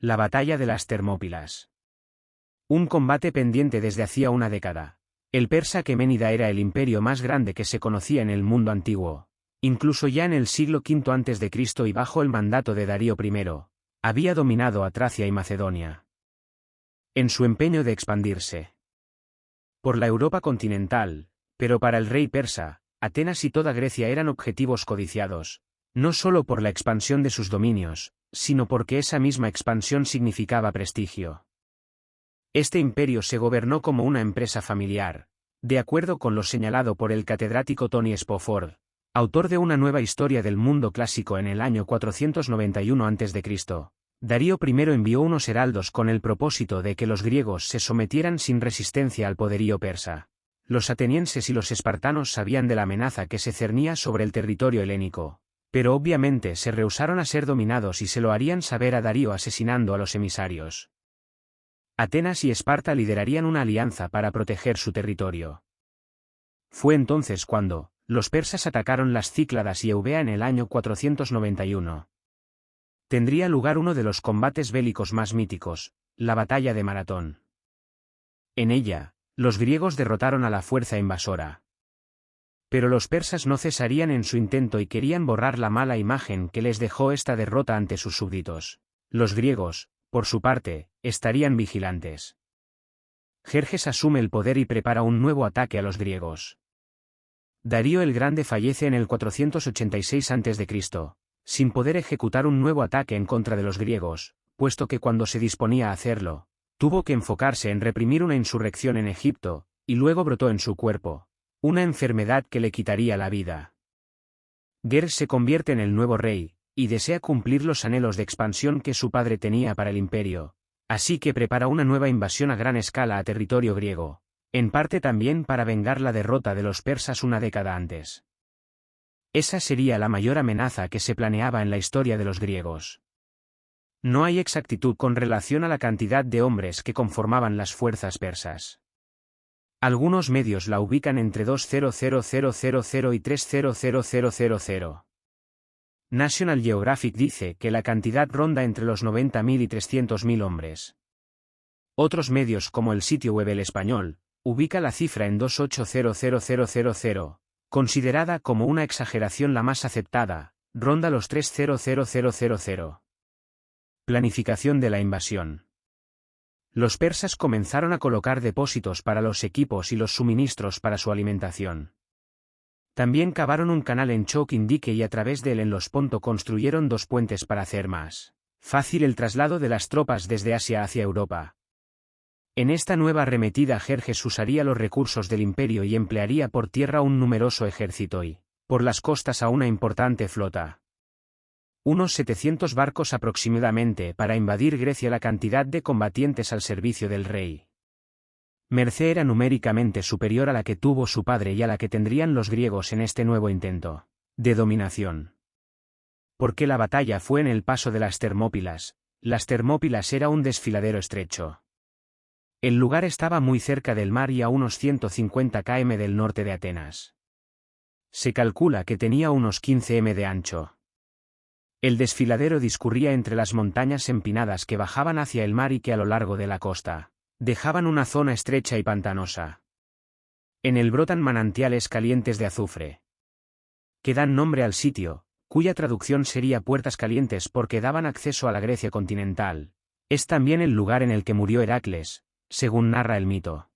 La batalla de las Termópilas. Un combate pendiente desde hacía una década. El persa Aqueménida era el imperio más grande que se conocía en el mundo antiguo. Incluso ya en el siglo V a.C. y bajo el mandato de Darío I, había dominado a Tracia y Macedonia. En su empeño de expandirse por la Europa continental, pero para el rey persa, Atenas y toda Grecia eran objetivos codiciados, no solo por la expansión de sus dominios, sino porque esa misma expansión significaba prestigio. Este imperio se gobernó como una empresa familiar, de acuerdo con lo señalado por el catedrático Tony Spofford, autor de una nueva historia del mundo clásico en el año 491 a.C. Darío I envió unos heraldos con el propósito de que los griegos se sometieran sin resistencia al poderío persa. Los atenienses y los espartanos sabían de la amenaza que se cernía sobre el territorio helénico, pero obviamente se rehusaron a ser dominados y se lo harían saber a Darío asesinando a los emisarios. Atenas y Esparta liderarían una alianza para proteger su territorio. Fue entonces cuando los persas atacaron las Cícladas y Eubea en el año 491. Tendría lugar uno de los combates bélicos más míticos, la batalla de Maratón. En ella, los griegos derrotaron a la fuerza invasora. Pero los persas no cesarían en su intento y querían borrar la mala imagen que les dejó esta derrota ante sus súbditos. Los griegos, por su parte, estarían vigilantes. Jerjes asume el poder y prepara un nuevo ataque a los griegos. Darío el Grande fallece en el 486 a.C., sin poder ejecutar un nuevo ataque en contra de los griegos, puesto que cuando se disponía a hacerlo, tuvo que enfocarse en reprimir una insurrección en Egipto, y luego brotó en su cuerpo una enfermedad que le quitaría la vida. Gers se convierte en el nuevo rey, y desea cumplir los anhelos de expansión que su padre tenía para el imperio, así que prepara una nueva invasión a gran escala a territorio griego, en parte también para vengar la derrota de los persas una década antes. Esa sería la mayor amenaza que se planeaba en la historia de los griegos. No hay exactitud con relación a la cantidad de hombres que conformaban las fuerzas persas. Algunos medios la ubican entre 200.000 y 300.000. National Geographic dice que la cantidad ronda entre los 90.000 y 300.000 hombres. Otros medios como el sitio web El Español, ubica la cifra en 280.000, considerada como una exageración la más aceptada, ronda los 300.000. Planificación de la invasión. Los persas comenzaron a colocar depósitos para los equipos y los suministros para su alimentación. También cavaron un canal en Chokindike y a través de él en los Ponto construyeron 2 puentes para hacer más fácil el traslado de las tropas desde Asia hacia Europa. En esta nueva arremetida Jerjes usaría los recursos del imperio y emplearía por tierra un numeroso ejército y, por las costas a una importante flota. Unos 700 barcos aproximadamente para invadir Grecia. La cantidad de combatientes al servicio del rey Mercé era numéricamente superior a la que tuvo su padre y a la que tendrían los griegos en este nuevo intento de dominación. Porque la batalla fue en el paso de las Termópilas. Las Termópilas era un desfiladero estrecho. El lugar estaba muy cerca del mar y a unos 150 km del norte de Atenas. Se calcula que tenía unos 15 m de ancho. El desfiladero discurría entre las montañas empinadas que bajaban hacia el mar y que a lo largo de la costa dejaban una zona estrecha y pantanosa. En él brotan manantiales calientes de azufre, que dan nombre al sitio, cuya traducción sería puertas calientes porque daban acceso a la Grecia continental. Es también el lugar en el que murió Heracles, según narra el mito.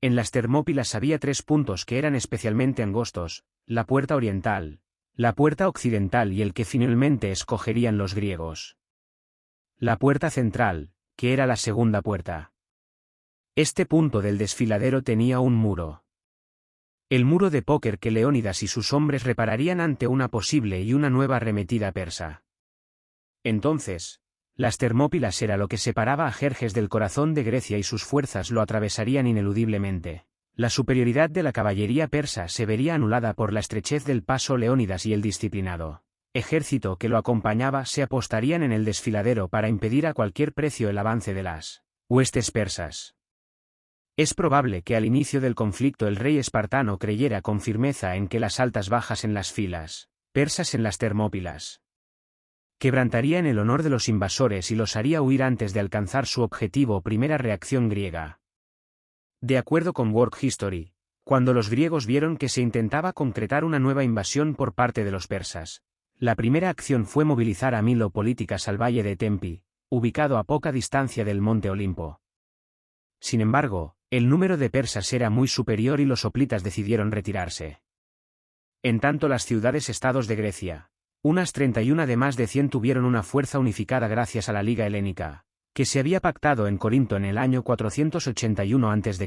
En las Termópilas había 3 puntos que eran especialmente angostos: la puerta oriental, la puerta occidental y el que finalmente escogerían los griegos. La puerta central, que era la segunda puerta. Este punto del desfiladero tenía un muro. El muro de póker que Leónidas y sus hombres repararían ante una posible y una nueva arremetida persa. Entonces, las Termópilas era lo que separaba a Jerjes del corazón de Grecia y sus fuerzas lo atravesarían ineludiblemente. La superioridad de la caballería persa se vería anulada por la estrechez del paso. Leónidas y el disciplinado ejército que lo acompañaba se apostarían en el desfiladero para impedir a cualquier precio el avance de las huestes persas. Es probable que al inicio del conflicto el rey espartano creyera con firmeza en que las altas bajas en las filas persas en las Termópilas quebrantarían el honor de los invasores y los haría huir antes de alcanzar su objetivo. Primera reacción griega. De acuerdo con Work History, cuando los griegos vieron que se intentaba concretar una nueva invasión por parte de los persas, la primera acción fue movilizar a 1000 políticas al valle de Tempi, ubicado a poca distancia del monte Olimpo. Sin embargo, el número de persas era muy superior y los hoplitas decidieron retirarse. En tanto, las ciudades-estados de Grecia, unas 31 de más de 100, tuvieron una fuerza unificada gracias a la Liga Helénica, que se había pactado en Corinto en el año 481 a.C.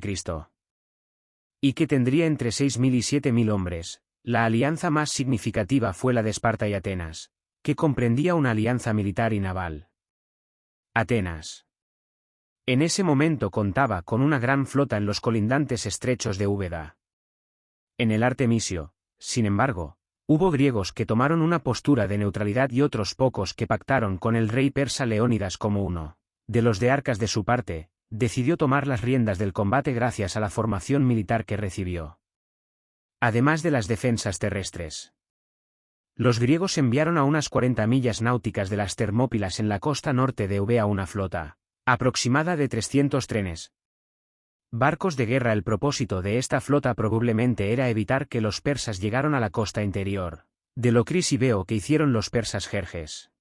y que tendría entre 6.000 y 7.000 hombres. La alianza más significativa fue la de Esparta y Atenas, que comprendía una alianza militar y naval. Atenas. En ese momento contaba con una gran flota en los colindantes estrechos de Úbeda. En el Artemisio, sin embargo, hubo griegos que tomaron una postura de neutralidad y otros pocos que pactaron con el rey persa Leónidas. Como uno de los de Arcas, de su parte, decidió tomar las riendas del combate gracias a la formación militar que recibió. Además de las defensas terrestres, los griegos enviaron a unas 40 millas náuticas de las Termópilas en la costa norte de Eubea una flota aproximada de 300 trenes. Barcos de guerra. El propósito de esta flota probablemente era evitar que los persas llegaran a la costa interior de Locris, y veo que hicieron los persas. Jerjes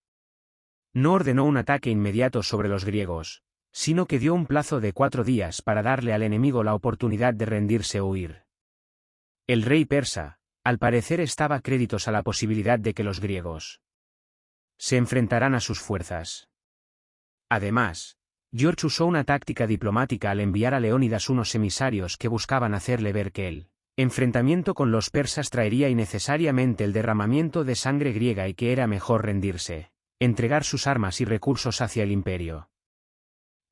no ordenó un ataque inmediato sobre los griegos, sino que dio un plazo de 4 días para darle al enemigo la oportunidad de rendirse o huir. El rey persa, al parecer, estaba créditos a la posibilidad de que los griegos se enfrentaran a sus fuerzas. Además, George usó una táctica diplomática al enviar a Leónidas unos emisarios que buscaban hacerle ver que el enfrentamiento con los persas traería innecesariamente el derramamiento de sangre griega y que era mejor rendirse, entregar sus armas y recursos hacia el imperio.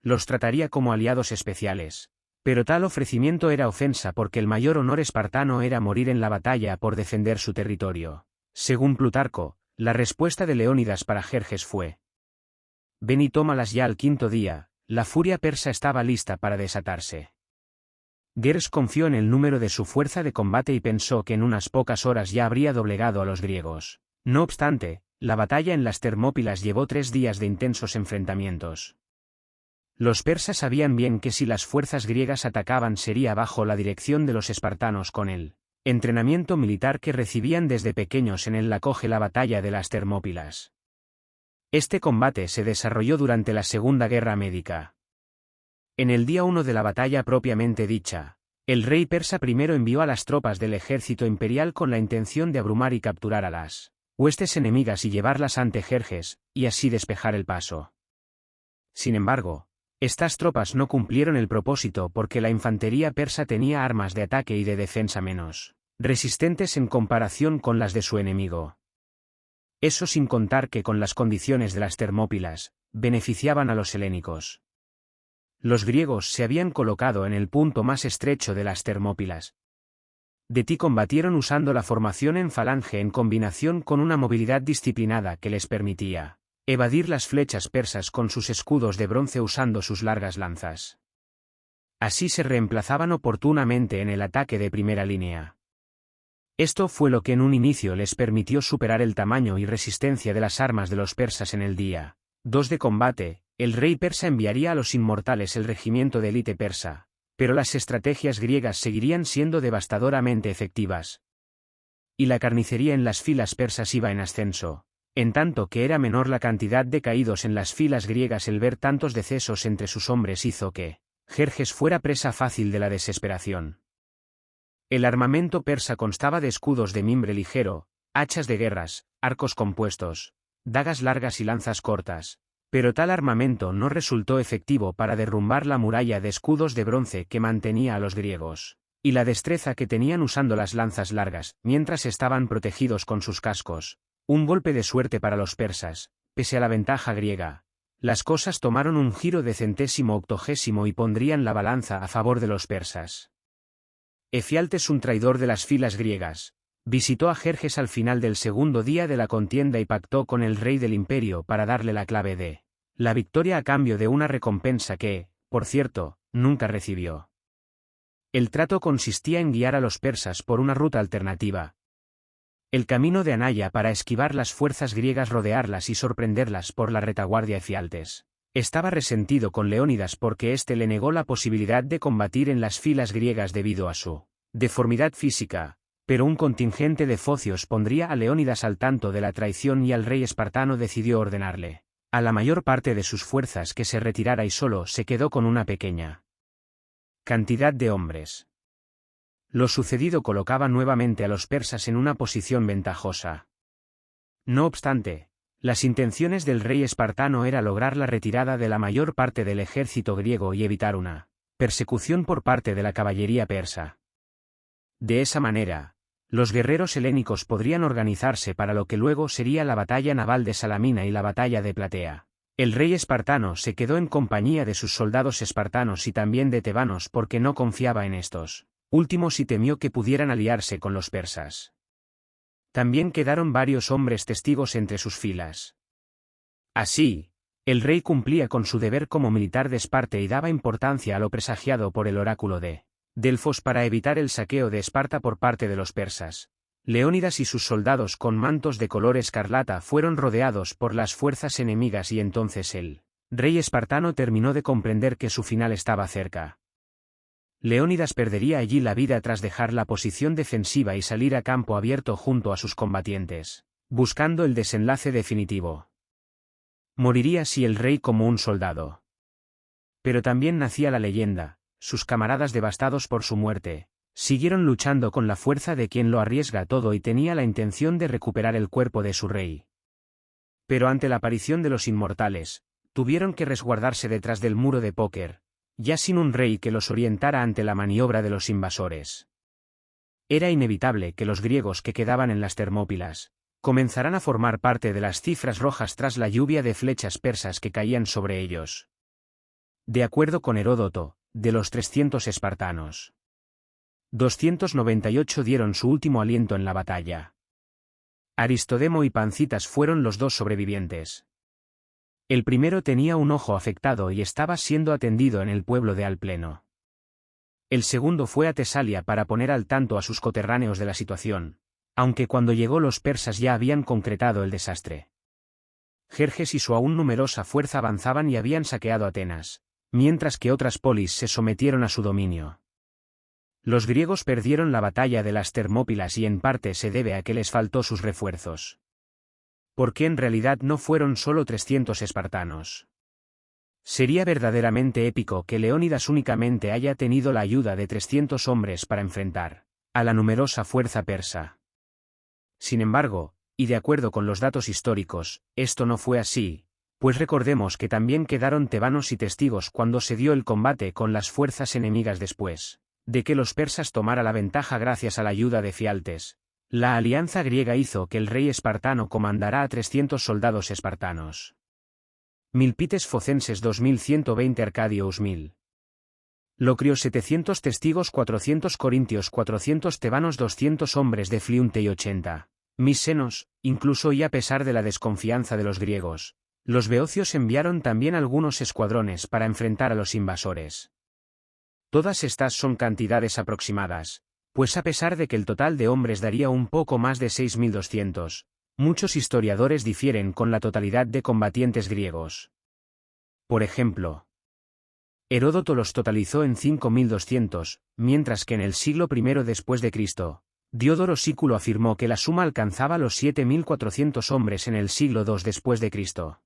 Los trataría como aliados especiales, pero tal ofrecimiento era ofensa porque el mayor honor espartano era morir en la batalla por defender su territorio. Según Plutarco, la respuesta de Leónidas para Jerjes fue: ven y tómalas ya. Al 5.º día, la furia persa estaba lista para desatarse. Gers confió en el número de su fuerza de combate y pensó que en unas pocas horas ya habría doblegado a los griegos. No obstante, la batalla en las Termópilas llevó 3 días de intensos enfrentamientos. Los persas sabían bien que si las fuerzas griegas atacaban sería bajo la dirección de los espartanos. Con el entrenamiento militar que recibían desde pequeños en él, la coge la batalla de las Termópilas. Este combate se desarrolló durante la Segunda Guerra Médica. En el día 1 de la batalla propiamente dicha, el rey persa primero envió a las tropas del ejército imperial con la intención de abrumar y capturar a las huestes enemigas y llevarlas ante Jerjes, y así despejar el paso. Sin embargo, estas tropas no cumplieron el propósito porque la infantería persa tenía armas de ataque y de defensa menos resistentes en comparación con las de su enemigo. Eso sin contar que con las condiciones de las Termópilas, beneficiaban a los helénicos. Los griegos se habían colocado en el punto más estrecho de las Termópilas. De ti combatieron usando la formación en falange en combinación con una movilidad disciplinada que les permitía evadir las flechas persas con sus escudos de bronce usando sus largas lanzas. Así se reemplazaban oportunamente en el ataque de primera línea. Esto fue lo que en un inicio les permitió superar el tamaño y resistencia de las armas de los persas. En el día 2 de combate, el rey persa enviaría a los inmortales el regimiento de élite persa, pero las estrategias griegas seguirían siendo devastadoramente efectivas. Y la carnicería en las filas persas iba en ascenso, en tanto que era menor la cantidad de caídos en las filas griegas. El ver tantos decesos entre sus hombres hizo que Jerjes fuera presa fácil de la desesperación. El armamento persa constaba de escudos de mimbre ligero, hachas de guerras, arcos compuestos, dagas largas y lanzas cortas, pero tal armamento no resultó efectivo para derrumbar la muralla de escudos de bronce que mantenía a los griegos, y la destreza que tenían usando las lanzas largas, mientras estaban protegidos con sus cascos. Un golpe de suerte para los persas, pese a la ventaja griega. Las cosas tomaron un giro de 180 y pondrían la balanza a favor de los persas. Efialtes, un traidor de las filas griegas, visitó a Jerjes al final del 2.º día de la contienda y pactó con el rey del imperio para darle la clave de la victoria a cambio de una recompensa que, por cierto, nunca recibió. El trato consistía en guiar a los persas por una ruta alternativa. El camino de Anaya para esquivar las fuerzas griegas, rodearlas y sorprenderlas por la retaguardia Efialtes. Estaba resentido con Leónidas porque éste le negó la posibilidad de combatir en las filas griegas debido a su deformidad física, pero un contingente de focios pondría a Leónidas al tanto de la traición y al rey espartano decidió ordenarle a la mayor parte de sus fuerzas que se retirara y solo se quedó con una pequeña cantidad de hombres. Lo sucedido colocaba nuevamente a los persas en una posición ventajosa. No obstante, las intenciones del rey espartano era lograr la retirada de la mayor parte del ejército griego y evitar una persecución por parte de la caballería persa. De esa manera, los guerreros helénicos podrían organizarse para lo que luego sería la batalla naval de Salamina y la batalla de Platea. El rey espartano se quedó en compañía de sus soldados espartanos y también de tebanos porque no confiaba en estos últimos y temió que pudieran aliarse con los persas. También quedaron varios hombres testigos entre sus filas. Así, el rey cumplía con su deber como militar de Esparta y daba importancia a lo presagiado por el oráculo de Delfos para evitar el saqueo de Esparta por parte de los persas. Leónidas y sus soldados con mantos de color escarlata fueron rodeados por las fuerzas enemigas y entonces el rey espartano terminó de comprender que su final estaba cerca. Leónidas perdería allí la vida tras dejar la posición defensiva y salir a campo abierto junto a sus combatientes, buscando el desenlace definitivo. Moriría así el rey como un soldado. Pero también nacía la leyenda, sus camaradas devastados por su muerte, siguieron luchando con la fuerza de quien lo arriesga todo y tenía la intención de recuperar el cuerpo de su rey. Pero ante la aparición de los inmortales, tuvieron que resguardarse detrás del muro de póker, ya sin un rey que los orientara ante la maniobra de los invasores. Era inevitable que los griegos que quedaban en las Termópilas comenzaran a formar parte de las cifras rojas tras la lluvia de flechas persas que caían sobre ellos. De acuerdo con Heródoto, de los 300 espartanos, 298 dieron su último aliento en la batalla. Aristodemo y Pancitas fueron los dos sobrevivientes. El primero tenía un ojo afectado y estaba siendo atendido en el pueblo de Alpleno. El segundo fue a Tesalia para poner al tanto a sus coterráneos de la situación, aunque cuando llegó los persas ya habían concretado el desastre. Jerjes y su aún numerosa fuerza avanzaban y habían saqueado Atenas, mientras que otras polis se sometieron a su dominio. Los griegos perdieron la batalla de las Termópilas y en parte se debe a que les faltó sus refuerzos. Porque en realidad no fueron solo 300 espartanos. Sería verdaderamente épico que Leónidas únicamente haya tenido la ayuda de 300 hombres para enfrentar a la numerosa fuerza persa. Sin embargo, y de acuerdo con los datos históricos, esto no fue así, pues recordemos que también quedaron tebanos y testigos cuando se dio el combate con las fuerzas enemigas después de que los persas tomara la ventaja gracias a la ayuda de Fialtes. La alianza griega hizo que el rey espartano comandara a 300 soldados espartanos. Milpites Focenses 2120 Arcadius 1000. Locrio 700 testigos 400 corintios 400 tebanos 200 hombres de Fliunte y 80. Misenos, incluso y a pesar de la desconfianza de los griegos, los beocios enviaron también algunos escuadrones para enfrentar a los invasores. Todas estas son cantidades aproximadas, pues a pesar de que el total de hombres daría un poco más de 6.200, muchos historiadores difieren con la totalidad de combatientes griegos. Por ejemplo, Heródoto los totalizó en 5.200, mientras que en el siglo I después de Cristo, Diodoro Sículo afirmó que la suma alcanzaba los 7.400 hombres en el siglo II después de Cristo.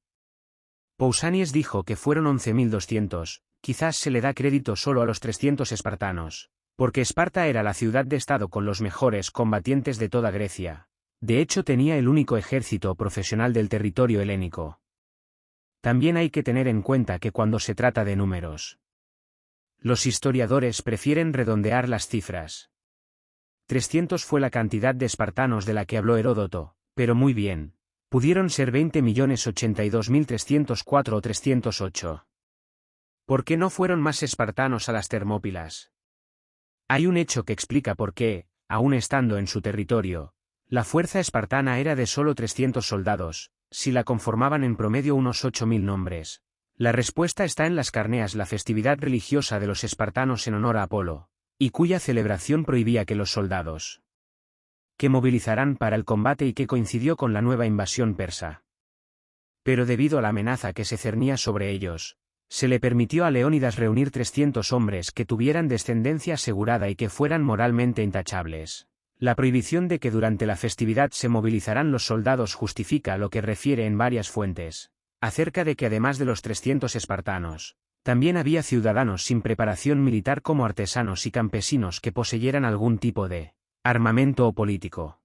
Pausanias dijo que fueron 11.200, quizás se le da crédito solo a los 300 espartanos, porque Esparta era la ciudad de estado con los mejores combatientes de toda Grecia. De hecho tenía el único ejército profesional del territorio helénico. También hay que tener en cuenta que cuando se trata de números, los historiadores prefieren redondear las cifras. 300 fue la cantidad de espartanos de la que habló Heródoto, pero muy bien, pudieron ser 20.082.304 o 308. ¿Por qué no fueron más espartanos a las Termópilas? Hay un hecho que explica por qué, aun estando en su territorio, la fuerza espartana era de solo 300 soldados, si la conformaban en promedio unos 8.000 nombres. La respuesta está en las Carneas, la festividad religiosa de los espartanos en honor a Apolo, y cuya celebración prohibía que los soldados que movilizarán para el combate y que coincidió con la nueva invasión persa. Pero debido a la amenaza que se cernía sobre ellos, se le permitió a Leónidas reunir 300 hombres que tuvieran descendencia asegurada y que fueran moralmente intachables. La prohibición de que durante la festividad se movilizaran los soldados justifica lo que refiere en varias fuentes, acerca de que además de los 300 espartanos, también había ciudadanos sin preparación militar como artesanos y campesinos que poseyeran algún tipo de armamento o político.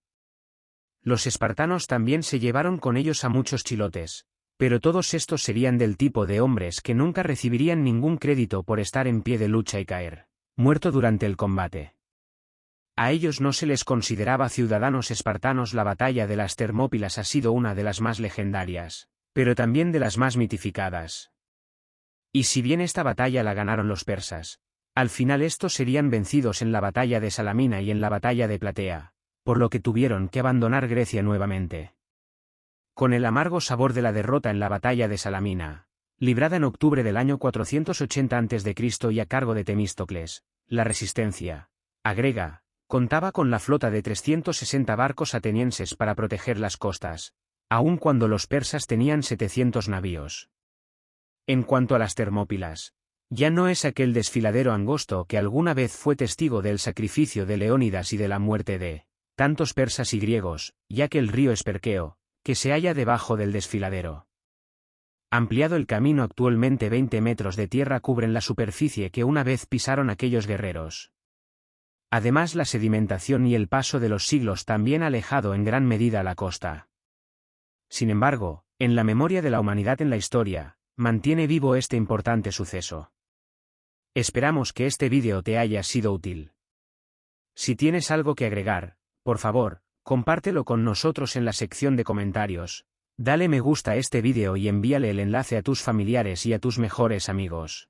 Los espartanos también se llevaron con ellos a muchos chilotes, pero todos estos serían del tipo de hombres que nunca recibirían ningún crédito por estar en pie de lucha y caer muerto durante el combate. A ellos no se les consideraba ciudadanos espartanos. La batalla de las Termópilas ha sido una de las más legendarias, pero también de las más mitificadas. Y si bien esta batalla la ganaron los persas, al final estos serían vencidos en la batalla de Salamina y en la batalla de Platea, por lo que tuvieron que abandonar Grecia nuevamente. Con el amargo sabor de la derrota en la batalla de Salamina, librada en octubre del año 480 a.C. y a cargo de Temístocles, la resistencia agrega, contaba con la flota de 360 barcos atenienses para proteger las costas, aun cuando los persas tenían 700 navíos. En cuanto a las Termópilas, ya no es aquel desfiladero angosto que alguna vez fue testigo del sacrificio de Leónidas y de la muerte de tantos persas y griegos, ya que el río Esperqueo, que se halla debajo del desfiladero. Ampliado el camino, actualmente 20 metros de tierra cubren la superficie que una vez pisaron aquellos guerreros. Además, la sedimentación y el paso de los siglos también ha alejado en gran medida la costa. Sin embargo, en la memoria de la humanidad en la historia, mantiene vivo este importante suceso. Esperamos que este vídeo te haya sido útil. Si tienes algo que agregar, por favor, compártelo con nosotros en la sección de comentarios, dale me gusta a este vídeo y envíale el enlace a tus familiares y a tus mejores amigos.